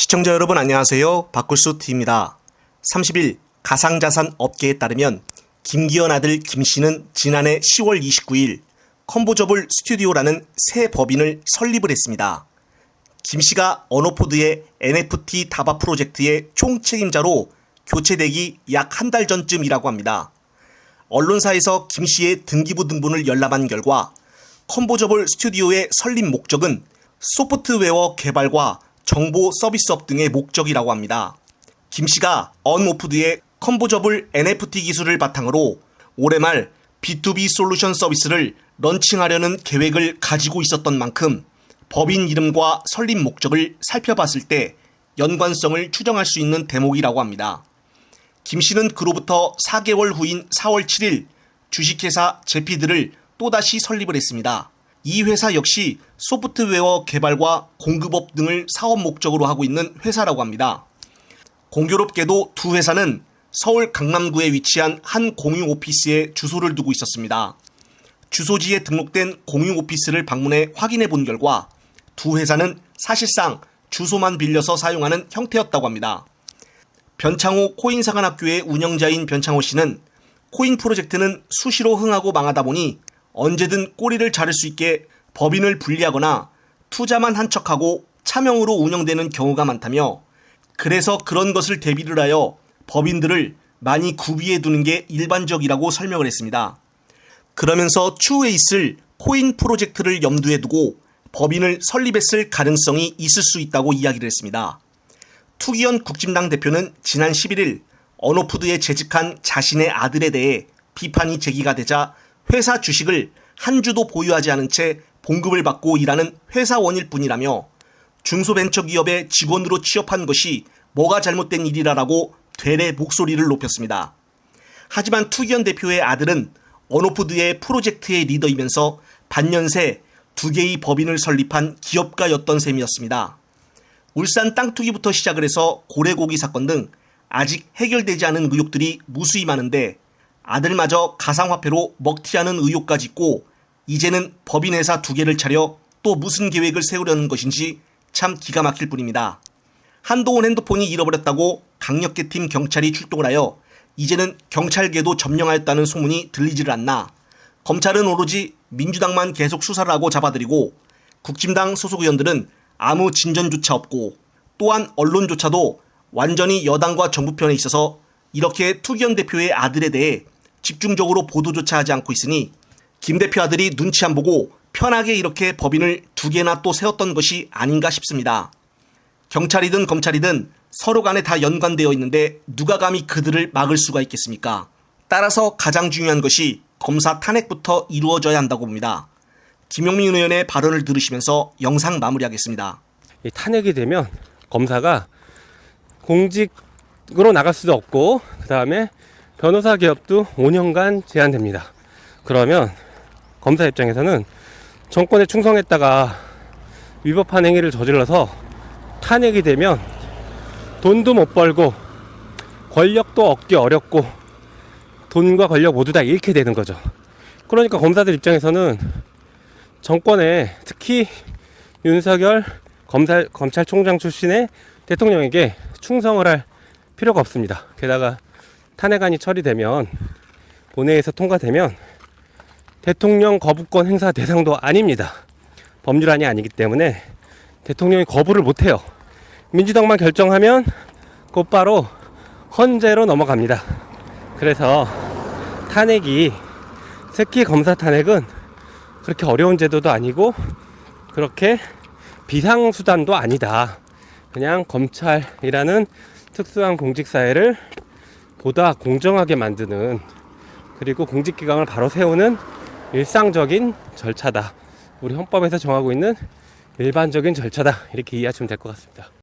시청자 여러분 안녕하세요. 박굴수TV입니다. 30일 가상자산 업계에 따르면 김기현 아들 김씨는 지난해 10월 29일 컴포저블 스튜디오라는 새 법인을 설립을 했습니다. 김씨가 언어포드의 NFT 다바 프로젝트의 총책임자로 교체되기 약 한 달 전쯤이라고 합니다. 언론사에서 김씨의 등기부 등본을 열람한 결과 컴포저블 스튜디오의 설립 목적은 소프트웨어 개발과 정보 서비스업 등의 목적이라고 합니다. 김씨가 언오프드의 컴포저블 NFT 기술을 바탕으로 올해 말 B2B 솔루션 서비스를 런칭하려는 계획을 가지고 있었던 만큼 법인 이름과 설립 목적을 살펴봤을 때 연관성을 추정할 수 있는 대목이라고 합니다. 김씨는 그로부터 4개월 후인 4월 7일 주식회사 제피드를 또다시 설립을 했습니다. 이 회사 역시 소프트웨어 개발과 공급업 등을 사업 목적으로 하고 있는 회사라고 합니다. 공교롭게도 두 회사는 서울 강남구에 위치한 한 공유 오피스에 주소를 두고 있었습니다. 주소지에 등록된 공유 오피스를 방문해 확인해 본 결과 두 회사는 사실상 주소만 빌려서 사용하는 형태였다고 합니다. 변창호 코인사관학교의 운영자인 변창호 씨는 코인 프로젝트는 수시로 흥하고 망하다 보니 언제든 꼬리를 자를 수 있게 법인을 분리하거나 투자만 한 척하고 차명으로 운영되는 경우가 많다며 그래서 그런 것을 대비를 하여 법인들을 많이 구비해 두는 게 일반적이라고 설명을 했습니다. 그러면서 추후에 있을 코인 프로젝트를 염두에 두고 법인을 설립했을 가능성이 있을 수 있다고 이야기를 했습니다. 투기현 국진당 대표는 지난 11일 언어푸드에 재직한 자신의 아들에 대해 비판이 제기가 되자 회사 주식을 한 주도 보유하지 않은 채 봉급을 받고 일하는 회사원일 뿐이라며 중소벤처기업의 직원으로 취업한 것이 뭐가 잘못된 일이라라고 되레 목소리를 높였습니다. 하지만 투기현 대표의 아들은 언어푸드의 프로젝트의 리더이면서 반년 새 2개의 법인을 설립한 기업가였던 셈이었습니다. 울산 땅 투기부터 시작을 해서 고래고기 사건 등 아직 해결되지 않은 의혹들이 무수히 많은데 아들마저 가상화폐로 먹튀하는 의혹까지 있고 이제는 법인회사 2개를 차려 또 무슨 계획을 세우려는 것인지 참 기가 막힐 뿐입니다. 한동훈 핸드폰이 잃어버렸다고 강력계팀 경찰이 출동을 하여 이제는 경찰계도 점령하였다는 소문이 들리지를 않나 검찰은 오로지 민주당만 계속 수사를 하고 잡아들이고 국진당 소속 의원들은 아무 진전조차 없고 또한 언론조차도 완전히 여당과 정부 편에 있어서 이렇게 투기현 대표의 아들에 대해 집중적으로 보도조차 하지 않고 있으니 김 대표 아들이 눈치 안 보고 편하게 이렇게 법인을 2개나 또 세웠던 것이 아닌가 싶습니다. 경찰이든 검찰이든 서로 간에 다 연관되어 있는데 누가 감히 그들을 막을 수가 있겠습니까? 따라서 가장 중요한 것이 검사 탄핵부터 이루어져야 한다고 봅니다. 김용민 의원의 발언을 들으시면서 영상 마무리하겠습니다. 탄핵이 되면 검사가 공직으로 나갈 수도 없고 그 다음에 변호사 개업도 5년간 제한됩니다. 그러면 검사 입장에서는 정권에 충성했다가 위법한 행위를 저질러서 탄핵이 되면 돈도 못 벌고 권력도 얻기 어렵고 돈과 권력 모두 다 잃게 되는 거죠. 그러니까 검사들 입장에서는 정권에 특히 윤석열 검찰총장 출신의 대통령에게 충성을 할 필요가 없습니다. 게다가 탄핵안이 처리되면 본회의에서 통과되면 대통령 거부권 행사 대상도 아닙니다. 법률안이 아니기 때문에 대통령이 거부를 못해요. 민주당만 결정하면 곧바로 헌재로 넘어갑니다. 그래서 탄핵이 특히 검사 탄핵은 그렇게 어려운 제도도 아니고 그렇게 비상수단도 아니다. 그냥 검찰이라는 특수한 공직사회를 보다 공정하게 만드는 그리고 공직기강을 바로 세우는 일상적인 절차다. 우리 헌법에서 정하고 있는 일반적인 절차다. 이렇게 이해하시면 될 것 같습니다.